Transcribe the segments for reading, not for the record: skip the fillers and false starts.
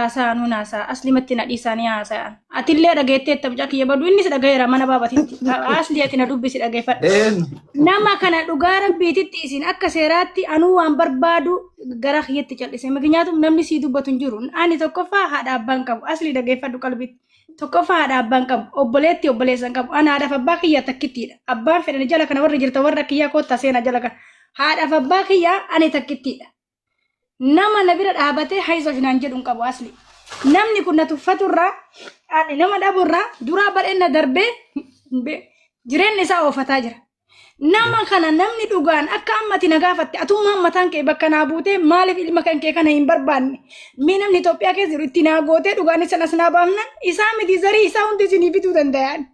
haasa'an hunaasaa aslimatti na dhiisanii haasa'an. Atillee dhageettee tabja kiyya badu innis dhagayeera mana baabatitti. Asli ati na dubbisi dhageeffadha. Nama kana dhugaa rabbiititti isin akka seeraatti anuu waan barbaadu gara kiyyatti cal'ise. Makinyaatum namni sii dubbatu hin jiru. Ani tokkoffaa haadha abbaan qabu. Asli dhageeffadhu qalbitti. Tokkoffaa haadha abbaan qabu. Obboleetti obboleessan qabu. Ana haadhaaf abbaa kiyya takkittiidha. Abbaan fedhan jala kana warri jirta warra kiyya koottaa seena jala kana. Haadhaaf abbaa kiyya ani takkittiidha. Nama nabira dhaabatee haizoo finaan jedhuun qabu asli. Namni kun na tuffaturraa ani nama dhaburraa duraa badheenna darbee jireenya isaa oofataa jira. Nama kana namni dhugaan akka ammati na gaafatte atummaan mataan kee bakka naa buutee maaliif ilma kan kee kana hin barbaanne mee namni Itoophiyaa keessa jiru itti naa gootee dhugaan sanas naa baafnan isaa miti zarii isaa hundi isinii bituu danda'an.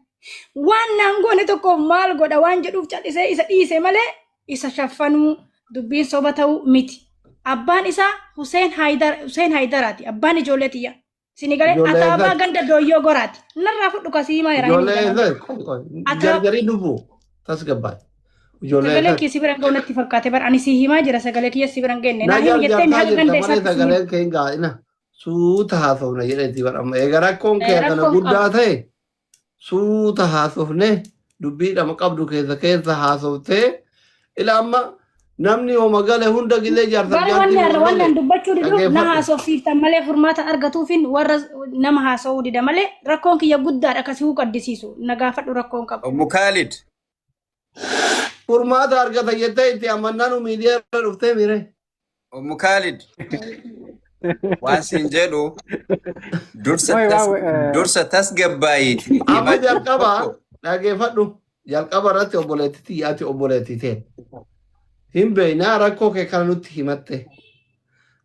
Waan naan goone tokkoof maal godha waan jedhuuf cal'isee isa dhiise malee isa shaffanuu dubbiin soba ta'uu miti. Abbaan isaa Hussein Haydaraati. Abbaan ijoollee tiyya. Sinigalee ataabaa ganda dooyyoo goraati. Narraa fudhu kasii maa jira. Ijoollee gargarii dhufu tasgabbaadha. Sagalee kiyya si biran ga'uunatti fakkaate bar ani si himaa jira sagalee kiyya si biran ga'enne. Naa jettee mi'a ganda isaa sagalee kee gaa'ina suuta haasofna jedheeti bar amma egaa rakkoon kee kana guddaa ta'e suuta haasofne dubbiidhama qabdu keessa haasoftee ila amma namni oo magale hunda gilee jaarsa jaartii wannan dubbachuu didu na haasofsiiftan malee furmaata argatuufin warra nama haasa'uu dida malee rakkoon kiyya guddaadha akkasii qaddisiisu na gaafadhu rakkoon qaba. Mukaalid furmaata argata jettee itti amannaan miidiyaa irra dhuftee mire. Mukaalid waan siin jedhu dursa tasgabbaayiti. Amma jalqaba dhageeffadhu jalqaba irratti obboleettiitii yaati obboleettiiteen. Himbeena rakkoo kee kana nutti himatte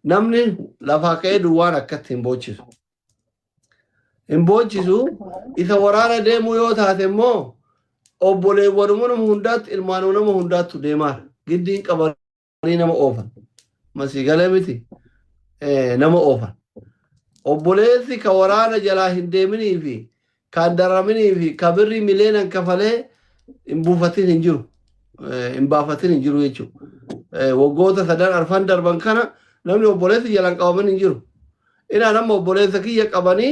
namni lafaa ka'ee duwwaan akkatti hin boochisu. Hin boochisu isa waraana deemuu yoo taate immoo obboleewwanuma nama hundaatti ilmaanuma nama hundaattu deemaara. Giddiin qabanii nama oofan. Masiigalee miti nama oofan. Obboleessi ka waraana jalaa hin deeminii fi kan daraminii fi ka birrii mileenan kafalee hin buufatin hin jiru. In baafatin hin jiru jechuudha. Waggoota sadan arfan darban kana namni obboleessa jalaan qabaman hin jiru. Inaa nama obboleessa kiyya qabanii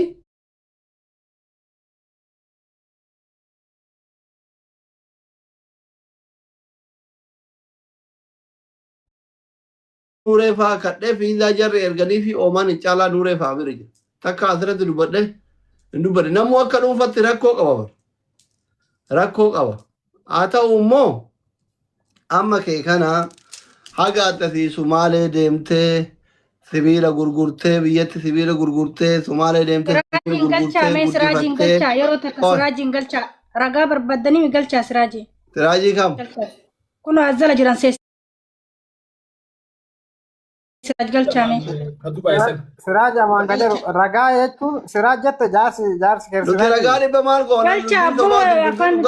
nuuree fa'aa kadhee fiizaa jarri erganii fi oomaan hin caalaa nuuree fa'aa bira jira. Takka asirratti dubbadhe hin dubbadhe. Namuu akka dhuunfatti rakkoo qaba. Rakkoo qaba. Haa ta'u immoo amma kee kana haga attasi Sumaalee deemtee sibiila gurgurtee biyyatti sibiila gurgurtee Sumaalee deemtee siraajiin galchaa yeroo takka siraajiin galchaa ragaa barbaadanii galchaa siraajii. Siraajii kam? Kun azala jiran sees. Siraaj galchaame. Siraaj amaan gadeeru ragaa jechuun siraaj jette jaarsi keessa. Nuti ragaa dhibba maal goona? Galchaa abboo afaan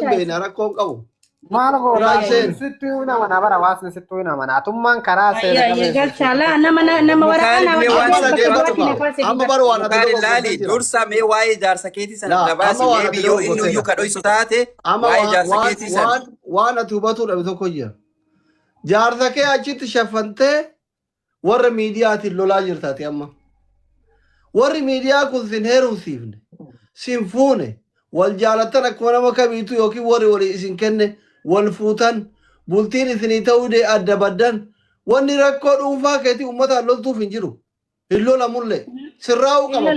beena rakkoon qabu. Maal goona? Sittuu nama na bara waasni sittuu nama na atummaan karaa seera. Galchaa laa nama waraana amma bara waan ati laali dursa mee waa'ee jaarsa keetii sana dabaasi mee biyyoo inni iyyuu kadhoysu taate waa'ee jaarsa keetii sana waan ati hubatu dhabe tokko jira. Jaarsa kee achitti shaffantee warra miidiyaatiin lolaa jirtaati amma. Warri miidiyaa kun sin heerumsiifne, sin fuune, wal jaalattan akkuma nama kamiitu yookiin warri isin kenne wal fuutan, bultiin isinii ta'uu dee adda baddan, wanni rakkoo dhuunfaa keetii uummataan loltuuf hin jiru. Hin lolamullee. Sirraa'uu qaba.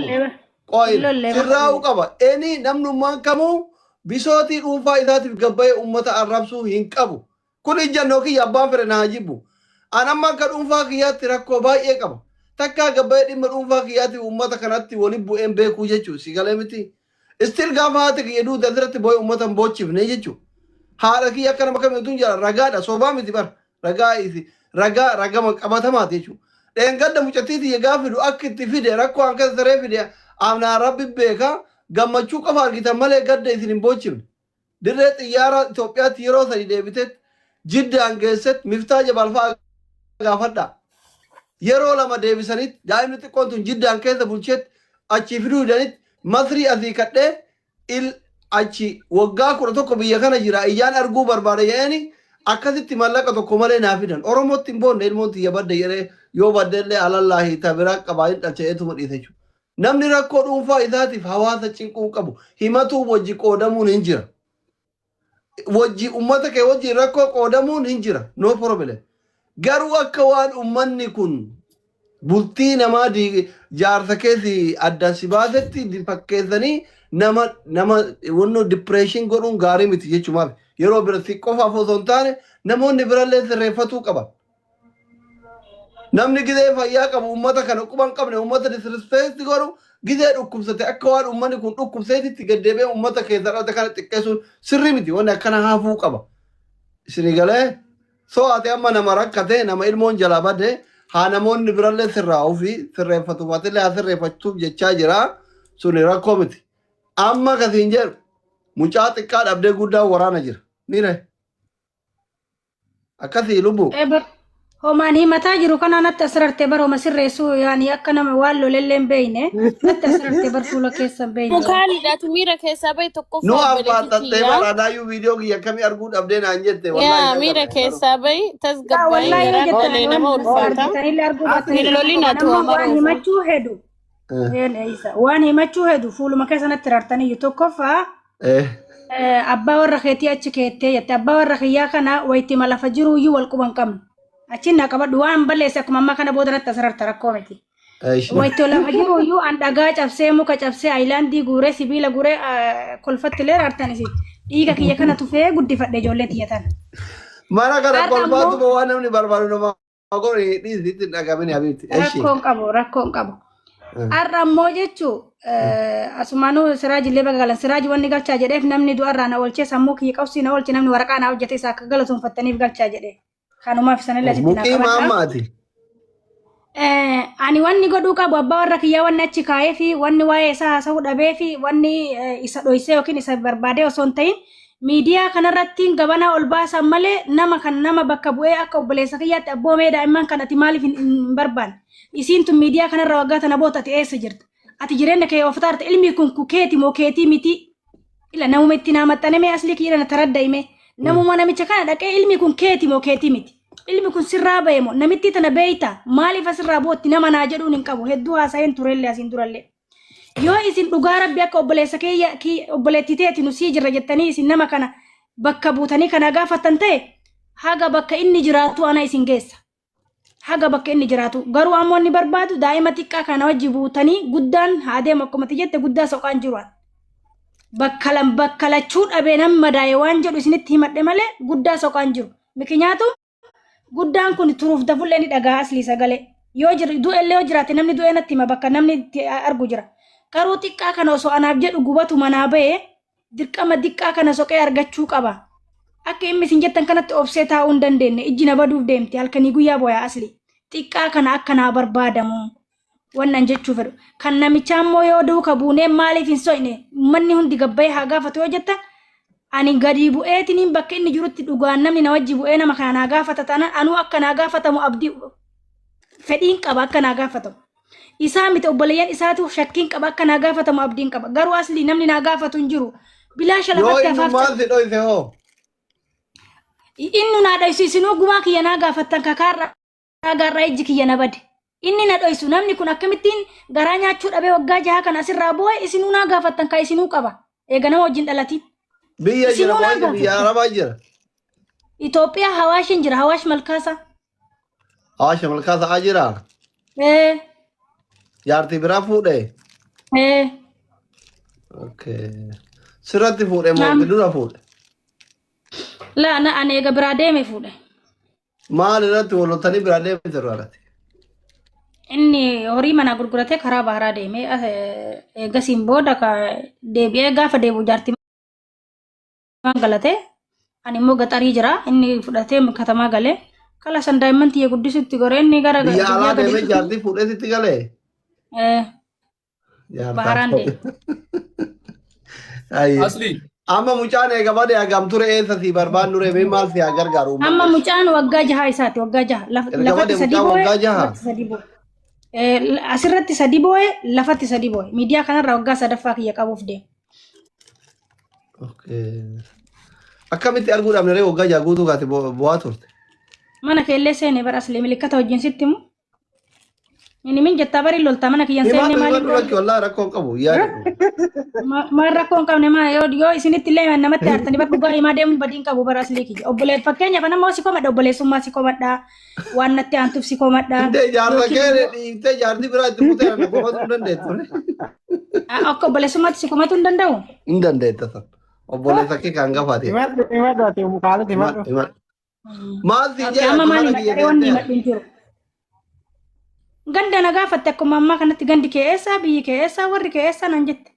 Sirraa'uu qaba. Eni namnummaan kamuu bisootii dhuunfaa isaatiif gabbayee uummata arrabsuu hin qabu. Kun ijjannoo kiyya abbaan fedhe na hajibbu. Anamma akka dhuunfaa kiyyaatti rakkoo baay'ee qaba. Takkaa gabbayee dhimma dhuunfaa kiyyaatti uummata kanatti waliin bu'een beekuu jechuudha. Si galee miti. Istil gaafa haati kiyya duuta asirratti boo'ee uummata hin boochifne jechuudha. Haadha kiyya akka nama kamiitu jira ragaadha. Soobaa miti bara. Ragaa qabatamaati jechuudha. Dheengadda mucattiitii gaafa fidu akka itti fide rakkoo hanqasa saree fide amnaa rabbi beeka gammachuu qofa argitan malee gadda isin hin boochifne. Dirree xiyyaara Itoophiyaatti yeroo sadi deebitetti jiddaan geesset miftaa jabalfaa gaafadha. Yeroo lama deebisanitti daa'imni xiqqoon tun jiddaan keessa bulchetti achi fiduu hidhanitti masrii asii kadhee achi waggaa 11 biyya kana jira iyyaan arguu barbaada jedhanii akkasitti mallaqa tokko malee naa fidan oromootti hin boonne ilmoon tiyya badde jedhee yoo baddellee alallaahi tabiraa qabaa hin dhacha'eetuma dhiise jechuudha. Namni rakkoo dhuunfaa isaatiif hawaasa cinquu qabu himatuu wajji qoodamuun hin jira. Wajji ummata kee wajji rakkoo qoodamuun hin jira no problem. Garuu akka waan ummanni kun bultii namaa jaarsa keessi addaan si baasetti fakkeessanii nama wanno depression godhuun gaarii miti jechuumaaf yeroo biratti qofaaf osoo hin taane namoonni birallee sirreeffatuu qaban. Namni gizee fayyaa qabu ummata kana quban qabne ummata disrespect godhu gizee dhukkubsate akka waan ummanni kun dhukkubseetitti gaddeebee ummata keessa dhalate kana xiqqeessuun sirrii miti wanni akkana haafuu qaba. Isinii galee soo ati amma nama rakkate nama ilmoon jalaa badde haa namoonni birallee sirraa'uu fi sirreeffatu baatillee haa sirreeffachuuf jechaa jira suni rakkoo miti. Amma kasiin jedhu mucaa xiqqaa dhabdee guddaa waraana jira. Miire akkasii lubbuu. Homaan himataa jiru kana natti asirratti baroma sirreessuu yaani akka nama waan lolelleen beeyne natti asirratti bar fuula keessa beeyne. Mukaaliidhaatu miira keessaa bahe tokko nu abbaattattee baraadaayyuu viidiyoo kiyya akkamii arguu dhabdee naan jette. Yaa miira keessaa bahe tasgabbaa'ee garagalee nama ulfaata. Lolinaatu waan himachuu hedu. Waan himachuu hedu fuuluma keessa natti rartanii tokkoffaa abbaa warra keetii achi keettee jette abbaa warra kiyyaa kana wayitti malafa jiru iyyuu wal quban qabnu. Achi na qabadhu waan balleesse akkuma amma kana booda natti asirratti rakkoo miti. Wayitti lafa jiru iyyuu an dhagaa cabsee muka cabsee aayilaandii guuree sibiila guuree kolfattilee rartanisi dhiiga kiyya kana tufee guddifadhe ijoollee tiyyatan. Mana kana kolfaatu waan namni barbaadu nama godhe dhiisitti dhagamini habiibti. Rakkoon qabu. Har'a ammoo jechuu asumaanuu siraajillee bagaalan siraaji wanni galchaa jedheef namni du'arraa na oolchee sammuu kiyya qabsii na oolchi namni waraqaa na hojjete isaa akka galatoonfattaniif galchaa jedhee. Kanumaaf sanillee asitti na qabata. Muqii maammaati. Ani wanni godhuu qabu abbaa warra kiyyaa wanni achi kaa'ee fi wanni waa'ee isaa haasa'uu dhabee fi wanni isa dhoysee yookiin isa barbaadee osoo hin ta'in miidiyaa kanarratti gabanaa ol baasan malee nama bakka bu'ee akka obboleessa kiyyaatti abboomee daa'imman kan ati maaliif hin barbaanne. Isiin tun miidiyaa kanarra waggaa tana boota ati eessa jirta? Ati jireenya kee of taarte ilmi kun kukeeti moo keetii miti? Ila namuma itti naamaxxaname asli kiyya na taraddaime. Namuma namicha kana dhaqee ilmi kun keeti moo keetii miti? Ilmi kun sirraa bahe moo namitti tana beeyta? Maaliif asirraa bootti nama naa jedhuun hin qabu hedduu haasa'een turellee asiin durallee. Yoo isin dhugaa rabbi akka obboleessa obboleettii teeti nu sii jirra jettanii isin nama kana bakka buutanii kana gaafatan ta'e haga bakka inni jiraatu ana isin geessa. Haga bakka inni jiraatu garuu ammoo inni barbaadu daa'ima xiqqaa kana wajji buutanii guddaan haa deemu akkuma jette guddaa soqaan jiruan. Bakka lachuu dhabee nama madaa'e waan jedhu isinitti himadhe malee guddaa soqaan jiru. Mikinyaatu guddaan kun turuuf dafullee ni dhagaa asli sagalee. Yoo du'ellee yoo jiraate namni du'ee natti hima bakka namni argu jira. Garuu xiqqaa kana osoo anaaf jedhu gubatu manaa bahee dirqama xiqqaa kana soqee argachuu qaba. Akka inni isin jettan kanatti obsee taa'uu hin dandeenye ijji na baduuf deemti halkanii guyyaa booyaa asli. Xiqqaa kana akka naa barbaadamu wannan jechuu fedhu. Kan namicha ammoo yoo duuka buunee maaliif hin so'ine manni hundi gabbayee haa gaafatu yoo jettan ani gadi bu'eetiniin bakka inni jirutti dhugaan namni na wajji bu'ee nama kana naa gaafata taanaan anuu akka naa gaafatamu abdii fedhiin qaba akka naa gaafatamu. Isaa miti obboleeyyan isaatu shakkiin qaba akka naa gaafatamu abdiin qaba. Garuu asli namni naa gaafatu hin jiru. Bilaasha lafatti afaaf. Yoo inni maal si dhoyse hoo? Inni naa dhoysu isinuu gumaa kiyya naa gaafattan kakaarra garraa ijji kiyya na bade. Inni na dhoysu namni kun akkamittiin garaa nyaachuu dhabee waggaa jaha kan asirraa boo'e isinuu naa gaafattan ka isinuu qaba. Eega nama wajjin dhalatiin. Biyya jira moo biyya Arabaa jira? Itoophiyaa Hawaashin jira Hawaash Malkaasa. Hawaash Malkaasa jira? Jaartii biraa fuudhee? Okay. Sirratti fuudhee moo dura fuudhe? La na ani eega biraa deeme fuudhe. Maal irratti walootanii biraa deeme jirraarratti? Inni horii mana gurguratee karaa baaraa deeme eegasiin booda deebi'ee gaafa deebi'u jaartii galatee ani immoo gaxarii jira inni fudhatee katamaa galee kala san daa'imman tiyya guddisutti goree inni gara biyya alaa deemee jaartii fuudheesitti galee? Baharaan deeme. Asli. Amma mucaan eega badee hagam ture eessa si barbaannu reebee maal si haa gargaaru? Amma mucaan waggaa jaha isaati waggaa jaha lafatti sadii boo'e. Asirratti sadii boo'e lafatti sadii boo'e miidiyaa kanarra waggaa sadaffaa kiyya qabuuf deema. akkamitti arguu dhabne waggaa jaaguutu gaate bu'aa turte. Mana keellee seene bara aslee milikkata wajjin sitti mu. Inni min jettaa bari lolta mana kiyyan seene maaliif? Himaatu wallahi rakkoon qabu yaada. Maal rakkoon qabne maa yoo isinitti illee namatti aartanii bakka dhugaa himaa deemuun badiin qabu bara aslee kiyya. Obboleet fakkeenyaaf nama si komadha obboleessummaa si komadha waan natti aantuuf si komadha. Intee jaarsa kee dhiintee jaarti biraa itti mutee ana komatu hin dandeettu. Akka obboleessummaatti si komatu hin danda'u? Hin dandeetta. Obboleessa kee kan gafaate. Himadhu ati mukaalatti himadhu. Maal si jedha amma maali wanni himadhu jiru. Ganda nagaa fatte akkuma ammaa kanatti gandi kee eessaa biyyi kee eessaa warri kee eessaa nan jette.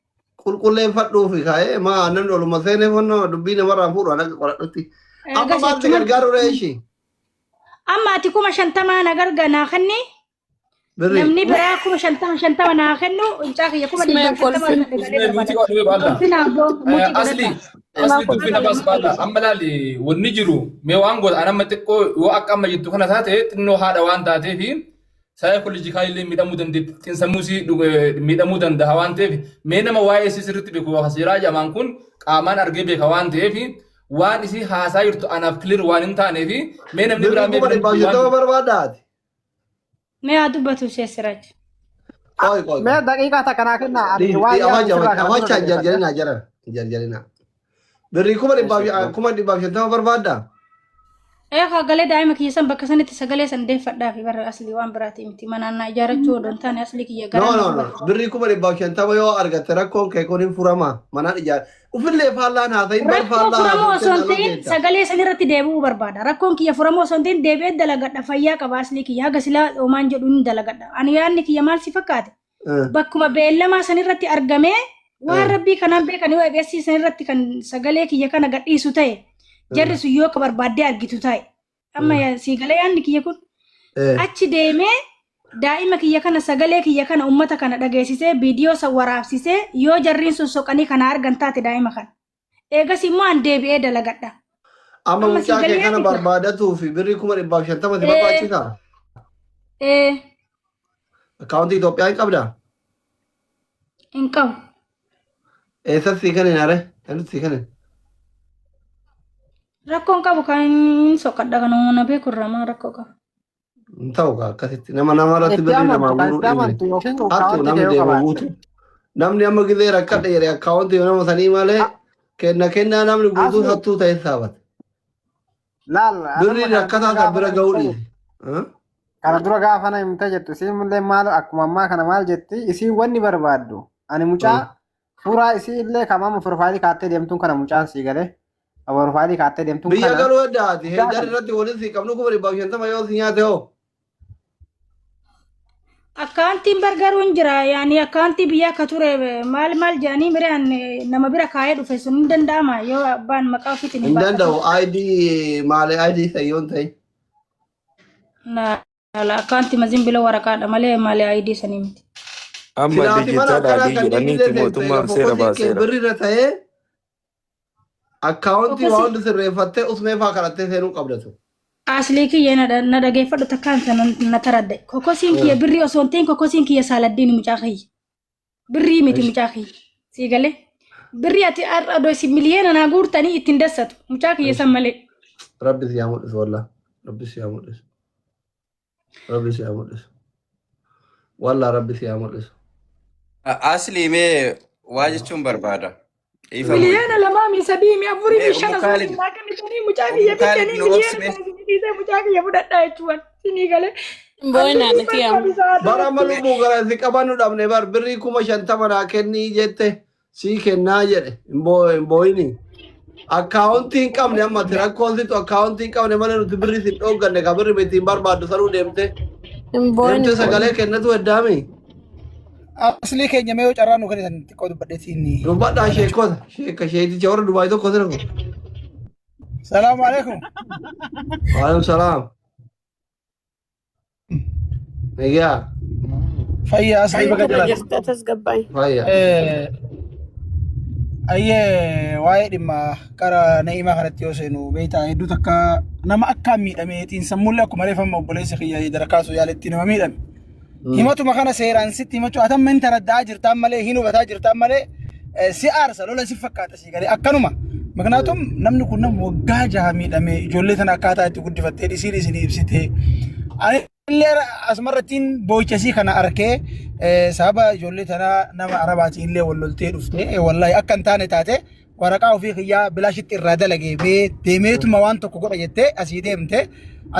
Qulqulleeffadhuufi kaa'ee maa nan oluma seenee fannoo dubbii namarraa fuudhu akka qoradhutti. Amma maalti gargaaru reeshi? Amma ati 50 na gargaanaa kanni. Namni biraa 50 naa kennu incaa kiyya 50 asli dubbina basbaadha amma laali wanni jiru mee waan goota anamma xiqqoo yoo akka amma jettu kana taate xinnoo haadha waan taateef saayikoolojikaalillee miidhamuu dandeetti xiinsammuusii miidhamuu danda'a waan ta'eef mee nama waa'ee isii sirriitti beeku hasiraa jamaan kun qaamaan argee beeka waan ta'eef waan isii haasaa jirtu anaaf kilir waan hin taaneef mee namni biraa mee barbaadaati. Mee haa dubbatu seessiraaj. Mee daqiiqaa takka naa kenna. Awwaacha jarjarina. Birrii 1,250 barbaadda. Sagalee daa'ima kiyya san bakka sanitti sagalee san deeffadhaa fi barra asli waan biraati miti manaan ijaarachuu odoon taane asli kiyya gara. No. Birrii 1,250 yoo argatte rakkoon kee kun hin furama manaan ijaara. Ufillee faallaan haa ta'in bar faallaan. Rakkoo furamoo osoo hin ta'in sagalee san irratti deebi'uu barbaada. Rakkoon kiyya furamoo osoo hin ta'in deebi'ee dalagadha fayyaa qaba asli kiyya haga silaa oomaan jedhu ni dalagadha. Ani yaadni kiyya maal si fakkaate? Bakkuma beellamaa san irratti argamee waan rabbii kanaan beekanii waa beeksisan irratti kan sagalee kiyya kana gadhiisu ta'e. Jarri sun yoo barbaaddee argitu ta'e amma siigalee yaadni kiyya kun achi deemee daa'ima kiyya kana sagalee kiyya kana ummata kana dhageessisee viidiyoo san waraabsisee yoo jarriin sun soqanii kana argan taate daa'ima kana eegas immoo an deebi'ee dalagadha. Amma mucaa kee kana barbaadatuu fi birrii 1,250 si barbaachisaa? Akkaawuntii Itoophiyaa hin qabdaa? Hin qabu. Eessatti sii kanin are? Eessatti sii kanin? Rakkoon qabu kan soqadha kan uumana beeku irraa maa rakkoo qaba. Ta'u akkasitti nama irratti birrii namaa guuruu hattu namni deema guutu. Namni amma gisee rakkadha jedhee akkaawuntii nama sanii malee kennaa namni guutuu hattuu ta'e saabate. Birrii rakkataa kan bira ga'uu dhiise. Kana dura gaafa na himta jettu isiin illee maal akkuma ammaa kana maal jetti isiin wanni barbaaddu ani mucaa suuraa isii illee kamama profaayilii kaattee deemtuun kana mucaan sii galee. Profaayilii kaattee deemtuun kana. Biyya galuu addaati. Heeddar irratti waliin sii qabnu 1,250 yoo si nyaate hoo. Akkaantiin bargaruu hin jira yaani akkaantii biyya akka ture maal jedhanii miraan nama bira kaayee dhufe sun hin danda'ama yoo abbaan maqaa ofiitiin hin danda'u ID maalee ID sayyoon ta'e. Akkaantii maziin bila waraqaadha malee maalee ID sanii miti. Amma dijitaala jedhaniiti mootummaan seera baaseera. Birriirra ta'ee akkaawuntii waan hundi sirreeffattee usmee fa'aa kadhattee seenuu qabdatu. Asli kiyya na dhageeffadhu takkaan na taradde. Kokosiin kiyya birrii osoo hin ta'in kokosiin kiyya saaladdiin mucaa kiyya. Birrii miti mucaa kiyya. Sii galee. Birrii ati adoo isin miliyoona naa guurtanii ittiin dassatu. Mucaa kiyya san malee. Rabbi si haa mul'isu wallaa. Rabbi si haa mul'isu. Rabbi si haa mul'isu. Wallaa Rabbi si haa mul'isu. Asli mee waa jechuun barbaada. Miliyoona lamaa mi sadii mi afurii mi shana sun naa kennitanii mucaa kiyya bitanii miliyoona mucaa kiyya fudhadhaa jechuudha. Sinii galee. Boyna nati yamu. Bara malumuu gara si qabannu dhabne bar birrii 50 naa kennii jette sii kennaa jedhe hin booyini. Akkaawuntii hin qabne amma rakkoon situ akkaawuntii hin qabne malee nuti birrii si dhoogganne ka birri miti hin barbaaddu sanuu deemte. Deemte sagalee kennatu heddaami. Asli keenya mee carraa nu kennitan xiqqoo dubbadheetiin. Dubbadhaa sheekota sheeticha warra Dubaay tokko sira kun. Salaamu alaikum. Waalaikum salaam. Egaa. Fayyaa asli baga jiraatu. Jirta tasgabbaa'e. Fayyaa. Ayyee waa'ee dhimma qara na'imaa kanatti yoo seenu beektaa hedduu takka nama akkaan miidhameetiin sammuullee akkuma reeffama obboleessa kiyya darakaasuu yaaletti nama miidhame. Himatuma kana seeraan sitti himachuu atamma hin taraddaa jirtaan malee hin hubataa jirtaan malee si aarsa lola si fakkaata si galee akkanuma Maknaatum namni kun nama waggaa jaha miidhame ijoollee tana akkaataa itti guddifattee dhisiin isin ibsite. Illee asumarrattiin boo'ichasii kana arkee sababa ijoollee tana nama arabaatiin illee wal loltee dhufte wallahi akka hin taane taate waraqaa ofii kiyyaa bilaashitti irraa dalagee deemeetuma waan tokko godha jettee asii deemte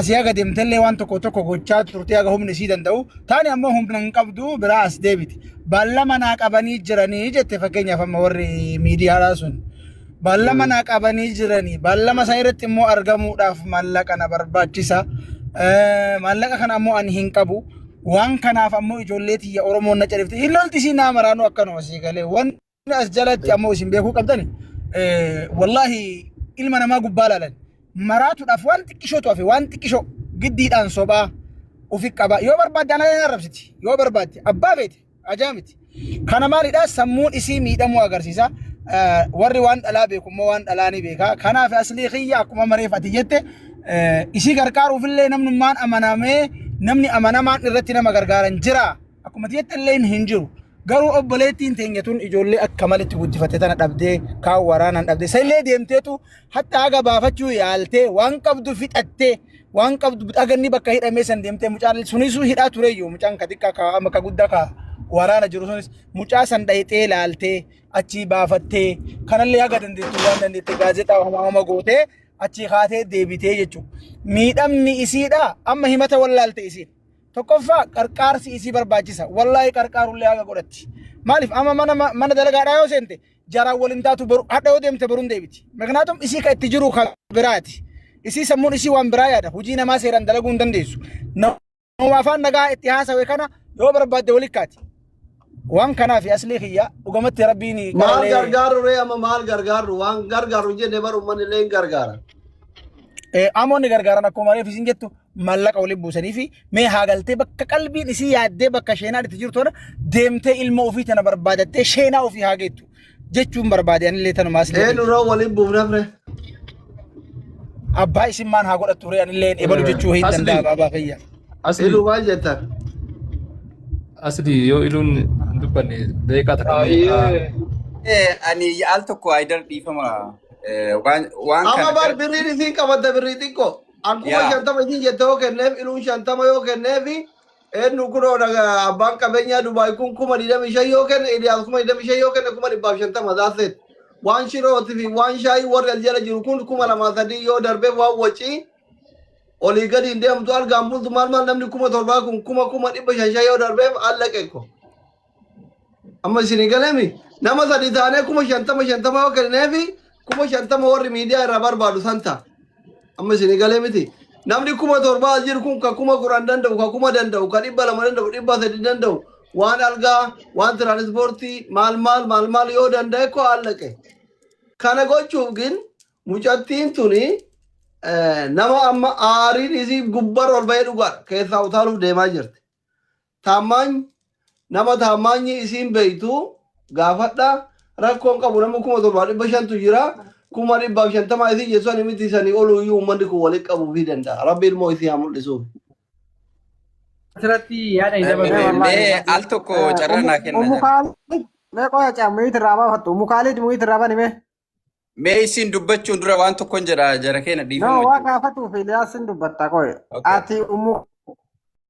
asii haga deemtellee waan tokko gochaa turtee haga humni isii danda'u taani ammoo humna hin qabdu biraa as deebiti. Baallama naa qabanii jiranii jette fakkeenyaaf amma warri miidiyaadhaa sun. Baallama naa qabanii jiranii baallama isaa irratti immoo argamuudhaaf maallaqa na barbaachisa. Maallaqa kana ammoo ani hin qabu. Waan kanaaf ammoo ijoollee tiyya Oromoon na califte. Hin lolti isin naa maraanuu akkanuma asii galee. Wanni as jalatti ammoo isin beekuu qabdani. Wallahi ilma namaa gubbaa laalan. Maraatuudhaaf waan xiqqishootu hafe waan xiqqishoo giddiidhaan sobaa ofi qaba. Yoo barbaadde ana hin arrabsiti. Yoo barbaadde abbaa beete ajaa miti. Kana maalidhaa sammuun isii miidhamuu agarsiisa. Warri waan dhalaa beekummoo waan dhalaa ni beeka. Kanaaf aslii kiyya akkuma mareeffati jette isii gargaaruufillee namnummaan amanamee namni amanamaan irratti nama gargaaran jira. Akkuma jette illee hin jiru. Garuu obboleettiin teenyatuun ijoollee akka malitti guddifatte tana dhabdee kaan waraanaan dhabdee sallee deemteetu hatta haga baafachuu yaaltee waan qabdu fixattee waan qabdu dhaganni bakka hidhamee san deemtee mucaan sunisuu hidhaa tureyyuu mucaan ka xiqqaa ka amma ka guddaa ka waraana jiru sunis mucaa san dhayitee laaltee achi baafattee kanallee haga dandeettu waan dandeette gaazexaa homaa gootee achi kaatee deebitee jechuudha. Miidhamni isiidha amma himata wallaalte isiidha. Tokkoffaa qarqaarsi isii barbaachisa. Wallahi qarqaarullee haga godhatti. Maaliif amma mana dalagaadhaa yoo seente jaraan waliin taatu hadha yoo deemte boruun deebiti. Maknaatum isii ka itti jiru kan biraati. Isii sammuun isii waan biraa yaada. Hojii namaa seeraan dalaguu hin dandeessu. Nama afaan nagaa itti haasawe kana yoo barbaadde walikkaati. Waan kanaaf aslii kiyya dhugumatti rabbiin maal gargaaru ree amma maal gargaaru waan gargaaru jenne baru manni leen gargaara. Amoonni gargaaran akkuma reef isin jettu maallaqa waliin buusanii fi mee haagaltee bakka qalbiin isii yaaddee bakka sheenaan itti jirtu deemtee ilma ofii tana barbaadattee sheenaa ofii haagettu jechuun barbaade anillee tanuma aslee. Nurraa waliin buufnafne. Abbaa isin maan haa godhattu ree anillee ebalu jechuu hin danda'a abbaa fayyaa. Iluu maal jettan? Asli yoo iluun dubbanne deeqaa takka. Ani al tokko aydar dhiifama waan amma bar birriin isin qabadda birrii xiqqoo. Akkuma shantama isin jette yoo kenneef iluun shantama yoo kenneef eenyu kunoo abbaan qabeenyaa Dubaay kun 25 yoo kenne Iliyaas 25 yoo kenne 250 daaset. Waan shirooti fi waan shaayii warri aljala jiru kun 2,300 yoo darbee waan wacii olii gadi hin deemtu argaan bultu maal namni 7,000 kun 1,500 yoo darbeef allaqeekko. Amma isin galemi nama sadi taanee 50 yoo kenneef 50 warri miidiyaa irraa barbaadu santa. Amma isin galemiti namni 7,000 jiru kun ka 10,000 danda'u ka 10 danda'u ka 200 danda'u 300 danda'u waan algaa waan tiraanispoortii maal yoo danda'e ko allaqe. Kana gochuuf gin mucattiin tuni nama amma aariin isii gubbar ol bahee dhugaa keessaa utaaluuf deemaa jirti. Nama taammaanyi isiin beeytu gaafadha rakkoon qabu nama 7,500 jira 1,550 isii jechuun himiti isanii oluu iyyuu uummanni kun walitti qabuufii danda'a. Rabbi ilmoo isii haa mul'isuuf. Asirratti yaada hin dabalatu. Al tokko carraa naa kenna. Mee qoya caamuyit irraa baafattu mukaalit muyit irraa banime. Mee isin dubbachuun dura waan tokkoon jedha jara keenya dhiifama. No waa gaafatuuf Iliyaasin dubbatta qoye. Ati